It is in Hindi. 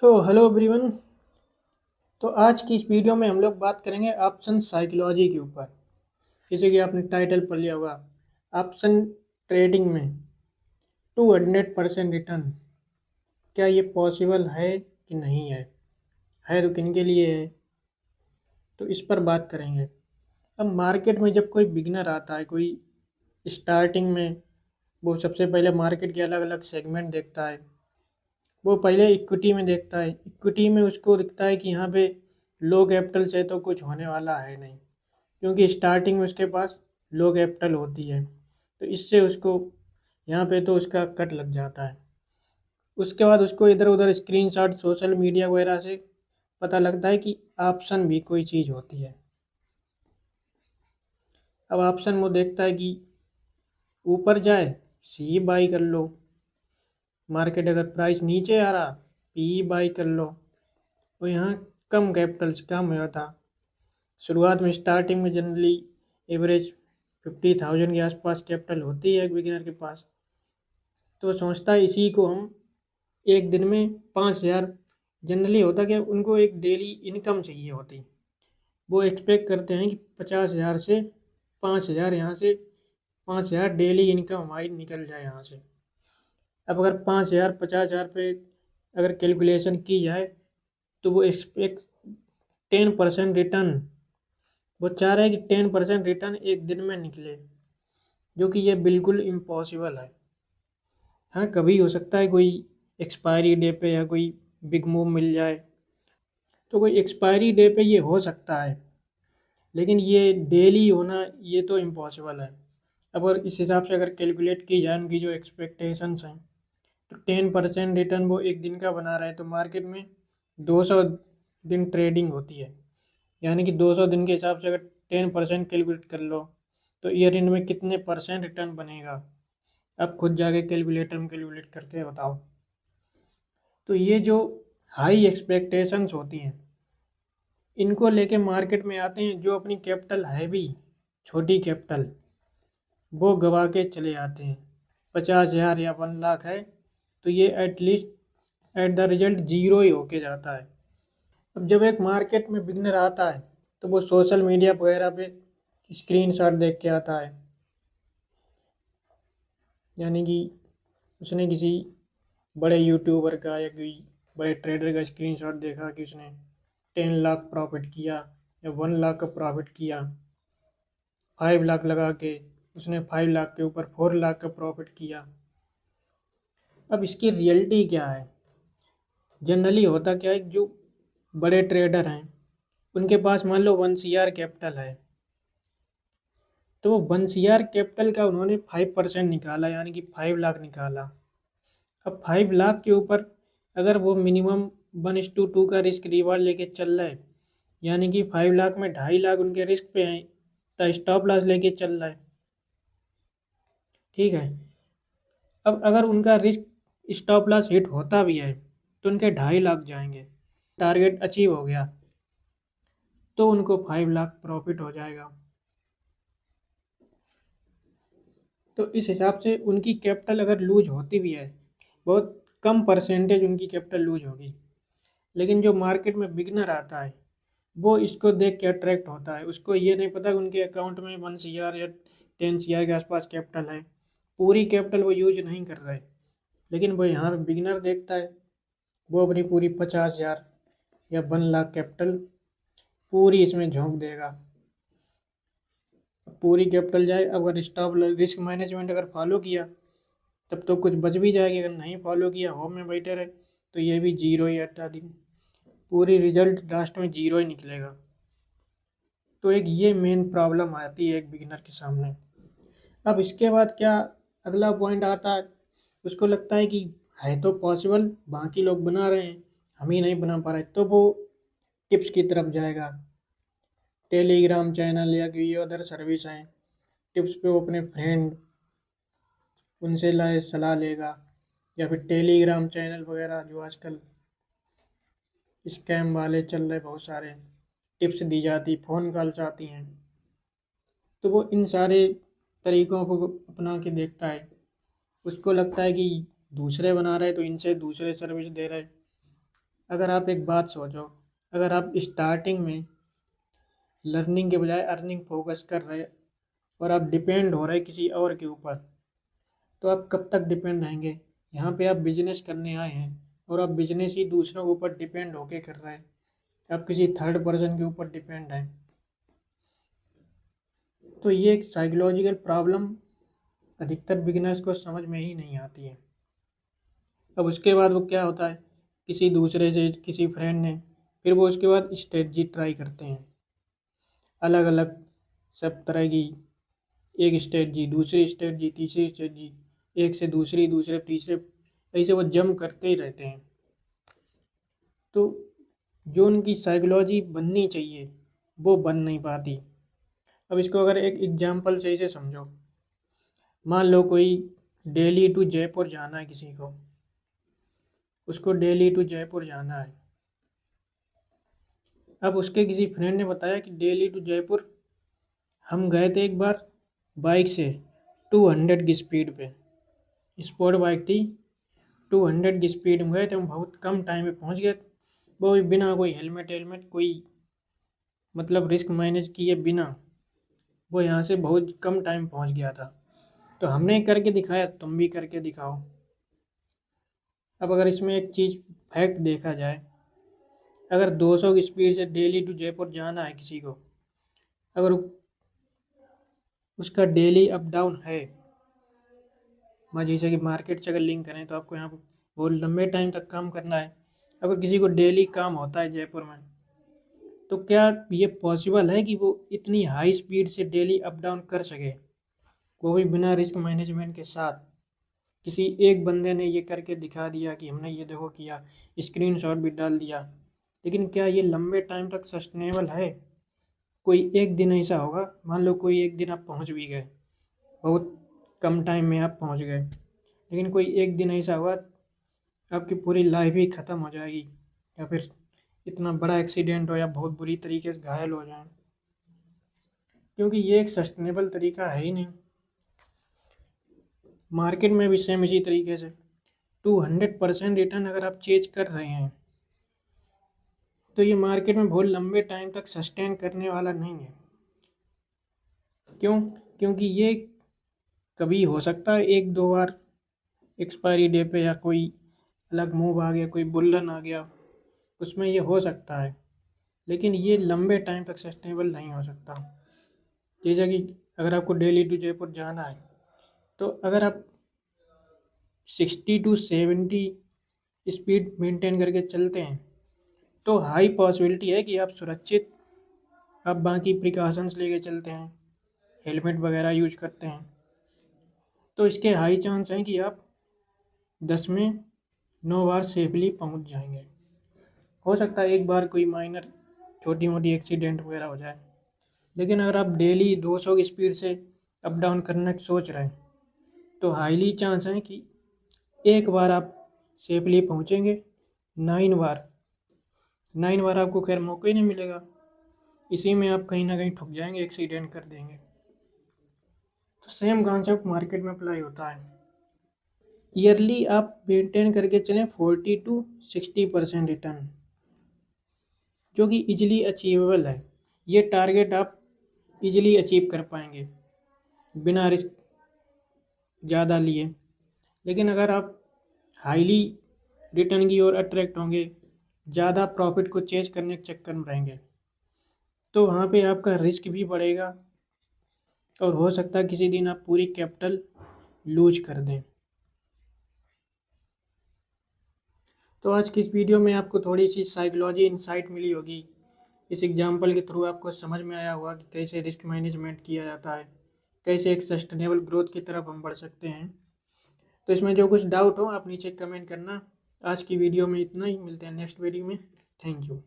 Hello everyone. तो आज की इस वीडियो में हम लोग बात करेंगे ऑप्शन साइकोलॉजी के ऊपर। जैसे कि आपने टाइटल पढ़ लिया होगा, ऑप्शन ट्रेडिंग में 200% रिटर्न, क्या ये पॉसिबल है कि नहीं है तो किन के लिए है, तो इस पर बात करेंगे। अब मार्केट में जब कोई बिगनर आता है, कोई स्टार्टिंग में, वो सबसे पहले मार्केट के अलग अलग सेगमेंट देखता है। वो पहले इक्विटी में देखता है, इक्विटी में उसको दिखता है कि यहाँ पे लो कैपिटल से तो कुछ होने वाला है नहीं, क्योंकि स्टार्टिंग में उसके पास लो कैपिटल होती है, तो इससे उसको यहाँ पे तो उसका कट लग जाता है। उसके बाद उसको इधर उधर स्क्रीनशॉट सोशल मीडिया वगैरह से पता लगता है कि ऑप्शन भी कोई चीज़ होती है। अब ऑप्शन वो देखता है कि ऊपर जाए सी बाई कर लो, मार्केट अगर प्राइस नीचे आ रहा पी बाई कर लो। तो यहाँ कम कैपिटल से काम हुआ था। शुरुआत में स्टार्टिंग में जनरली एवरेज 50,000 के आसपास कैपिटल होती है एक बिगिनर के पास, तो सोचता है इसी को हम एक दिन में 5,000, जनरली होता क्या, उनको एक डेली इनकम चाहिए होती। वो एक्सपेक्ट करते हैं कि 50,000 से 5,000 यहाँ से 5,000 डेली इनकम हमारी निकल जाए यहाँ से। अब अगर 5,000 50,000 पे अगर कैलकुलेशन की जाए तो वो एक्सपेक्ट 10% रिटर्न, वो चाह रहा है कि 10% रिटर्न एक दिन में निकले, जो कि ये बिल्कुल इम्पॉसिबल है। हाँ, कभी हो सकता है कोई एक्सपायरी डे पे या कोई बिग मूव मिल जाए, तो कोई एक्सपायरी डे पे ये हो सकता है, लेकिन ये डेली होना ये तो इम्पॉसिबल है। अब अगर इस हिसाब से अगर कैलकुलेट की जाए उनकी जो एक्सपेक्टेशंस हैं, तो 10% रिटर्न वो एक दिन का बना रहा है, तो मार्केट में 200 दिन ट्रेडिंग होती है, यानी कि 200 दिन के हिसाब से अगर 10% कैलकुलेट कर लो तो ईयर एंड में कितने परसेंट रिटर्न बनेगा। अब खुद जाके कैलकुलेटर में कैलकुलेट करके बताओ। तो ये जो हाई एक्सपेक्टेशंस होती हैं, इनको लेके मार्केट में आते हैं जो अपनी कैपिटल है भी छोटी कैपिटल, वो गवा के चले आते हैं। 50,000 या 1 लाख है तो ये at least at the result zero ही होके जाता है। अब जब एक मार्केट में बिगनर आता है तो वो सोशल मीडिया वगैरह पे स्क्रीनशॉट देख के आता है, यानी कि उसने किसी बड़े यूट्यूबर का या कोई बड़े ट्रेडर का स्क्रीनशॉट देखा कि उसने 10 लाख प्रॉफिट किया या 1 लाख का प्रॉफिट किया, 5 लाख लगा के उसने 5 लाख के ऊपर 4 लाख का प्रॉफिट किया। अब इसकी रियलिटी क्या है, जनरली होता क्या है, जो बड़े ट्रेडर हैं उनके पास मान लो 1 CR कैपिटल है, तो वो 1 CR कैपिटल का उन्होंने 5% निकाला, यानी कि 5 लाख निकाला। अब 5 लाख के ऊपर अगर वो मिनिमम 1:2 का रिस्क रिवार्ड लेके चल रहा है, यानी कि 5 लाख में 2.5 लाख उनके रिस्क पे हैं, तो स्टॉप लॉस लेके चल रहा है। ठीक है, अब अगर उनका रिस्क स्टॉप लॉस हिट होता भी है तो उनके 2.5 लाख जाएंगे, टारगेट अचीव हो गया तो उनको 5 लाख प्रॉफिट हो जाएगा। तो इस हिसाब से उनकी कैपिटल अगर लूज होती भी है, बहुत कम परसेंटेज उनकी कैपिटल लूज होगी। लेकिन जो मार्केट में बिगनर आता है वो इसको देख के अट्रैक्ट होता है, उसको ये नहीं पता कि उनके अकाउंट में 1 CR या 10 CR के आसपास कैपिटल है, पूरी कैपिटल वो यूज नहीं कर रहे, लेकिन वो यहाँ पे बिगनर देखता है, वो अपनी पूरी 50,000 या 1 लाख कैपिटल पूरी इसमें झोंक देगा। पूरी कैपिटल जाए, अगर स्टॉप रिस्क मैनेजमेंट अगर फॉलो किया तब तो कुछ बच भी जाएगी, अगर नहीं फॉलो किया होम में बैठे रहे तो ये भी जीरो ही हटा दी, पूरी रिजल्ट लास्ट में जीरो ही निकलेगा। तो एक ये मेन प्रॉब्लम आती है एक बिगिनर के सामने। अब इसके बाद क्या अगला पॉइंट आता है, उसको लगता है कि है तो पॉसिबल, बाकी लोग बना रहे हैं, हम ही नहीं बना पा रहे, तो वो टिप्स की तरफ जाएगा। टेलीग्राम चैनल या कोई अदर सर्विस हैं, टिप्स पे वो अपने फ्रेंड उनसे लाए सलाह लेगा, या फिर टेलीग्राम चैनल वगैरह जो आजकल स्कैम वाले चल रहे बहुत सारे, टिप्स दी जाती, फ़ोन कॉल्स आती हैं, तो वो इन सारे तरीकों को अपना के देखता है। उसको लगता है कि दूसरे बना रहे तो इनसे दूसरे सर्विस दे रहे, अगर आप एक बात सोचो, अगर आप स्टार्टिंग में लर्निंग के बजाय अर्निंग फोकस कर रहे और आप डिपेंड हो रहे किसी और के ऊपर, तो आप कब तक डिपेंड रहेंगे। यहाँ पे आप बिजनेस करने आए हैं और आप बिजनेस ही दूसरों के ऊपर डिपेंड होके कर रहे हैं, आप किसी थर्ड पर्सन के ऊपर डिपेंड हैं। तो ये एक साइकोलॉजिकल प्रॉब्लम अधिकतर बिगिनर्स को समझ में ही नहीं आती है। अब उसके बाद वो क्या होता है, किसी दूसरे से, किसी फ्रेंड ने, फिर वो उसके बाद स्ट्रेटजी ट्राई करते हैं, अलग अलग सब तरह की, एक स्ट्रेटजी, दूसरी स्ट्रेटजी, तीसरी स्ट्रेटजी, एक से दूसरी, दूसरे तीसरे, ऐसे वो जंप करते ही रहते हैं। तो जो उनकी साइकोलॉजी बननी चाहिए वो बन नहीं पाती। अब इसको अगर एक एग्जांपल से इसे समझो, मान लो कोई दिल्ली टू जयपुर जाना है किसी को, उसको दिल्ली टू जयपुर जाना है। अब उसके किसी फ्रेंड ने बताया कि दिल्ली टू जयपुर हम गए थे एक बार बाइक से 200 की स्पीड पे, स्पोर्ट बाइक थी, 200 की स्पीड में गए थे हम, बहुत कम टाइम में पहुंच गए, वो भी बिना कोई हेलमेट हेलमेट कोई मतलब रिस्क मैनेज किए बिना, वो यहाँ से बहुत कम टाइम पहुंच गया था। तो हमने करके दिखाया, तुम भी करके दिखाओ। अब अगर इसमें एक चीज़ फैक्ट देखा जाए, अगर 200 की स्पीड से दिल्ली टू जयपुर जाना है किसी को, अगर उसका डेली अप डाउन है, मान जैसे कि मार्केट से अगर लिंक करें तो आपको यहाँ पर बहुत लंबे टाइम तक काम करना है, अगर किसी को डेली काम होता है जयपुर में, तो क्या ये पॉसिबल है कि वो इतनी हाई स्पीड से डेली अप डाउन कर सके, वो भी बिना रिस्क मैनेजमेंट के साथ। किसी एक बंदे ने ये करके दिखा दिया कि हमने ये देखो किया, स्क्रीनशॉट भी डाल दिया, लेकिन क्या ये लंबे टाइम तक सस्टेनेबल है। कोई एक दिन ऐसा होगा, मान लो कोई एक दिन आप पहुंच भी गए, बहुत कम टाइम में आप पहुंच गए, लेकिन कोई एक दिन ऐसा होगा आपकी पूरी लाइफ ही ख़त्म हो जाएगी, या फिर इतना बड़ा एक्सीडेंट हो या बहुत बुरी तरीके से घायल हो जाए, क्योंकि ये एक सस्टेनेबल तरीका है ही नहीं। मार्केट में भी सेम इसी तरीके से 200% रिटर्न अगर आप चेज कर रहे हैं, तो ये मार्केट में बहुत लंबे टाइम तक सस्टेन करने वाला नहीं है। क्यों? क्योंकि ये कभी हो सकता है एक दो बार एक्सपायरी डे पे, या कोई अलग मूव आ गया, कोई बुल्लन आ गया, उसमें ये हो सकता है, लेकिन ये लंबे टाइम तक सस्टेनेबल नहीं हो सकता। जैसे कि अगर आपको दिल्ली टू जयपुर जाना है, तो अगर आप 60 टू 70 स्पीड मेंटेन करके चलते हैं, तो हाई पॉसिबिलिटी है कि आप सुरक्षित, आप बाकी प्रिकॉशंस लेके चलते हैं, हेलमेट वगैरह यूज करते हैं, तो इसके हाई चांस हैं कि आप 10 में 9 बार सेफली पहुंच जाएंगे। हो सकता है एक बार कोई माइनर छोटी मोटी एक्सीडेंट वगैरह हो जाए, लेकिन अगर आप डेली 200 की स्पीड से अप डाउन करना सोच रहे हैं, तो हाईली चांस है कि एक बार आप सेफली पहुंचेंगे, 9 बार आपको खैर मौका ही नहीं मिलेगा, इसी में आप कहीं ना कहीं ठुक जाएंगे, एक्सीडेंट कर देंगे। तो सेम कॉन्सेप्ट मार्केट में अप्लाई होता है। ईयरली आप मेंटेन करके चलें 40 टू 60% रिटर्न, जो कि इजीली अचीवेबल है। ये टारगेट आप इजीली अचीव कर पाएंगे बिना रिस्क ज़्यादा लिए। लेकिन अगर आप हाईली रिटर्न की ओर अट्रैक्ट होंगे, ज़्यादा प्रॉफिट को चेज करने के चक्कर में रहेंगे, तो वहाँ पे आपका रिस्क भी बढ़ेगा, और हो सकता है किसी दिन आप पूरी कैपिटल लूज कर दें। तो आज की इस वीडियो में आपको थोड़ी सी साइकोलॉजी इंसाइट मिली होगी, इस एग्जाम्पल के थ्रू आपको समझ में आया होगा कि कैसे रिस्क मैनेजमेंट किया जाता है, कैसे एक सस्टेनेबल ग्रोथ की तरफ हम बढ़ सकते हैं। तो इसमें जो कुछ डाउट हो आप नीचे कमेंट करना। आज की वीडियो में इतना ही, मिलते हैं नेक्स्ट वीडियो में। Thank you.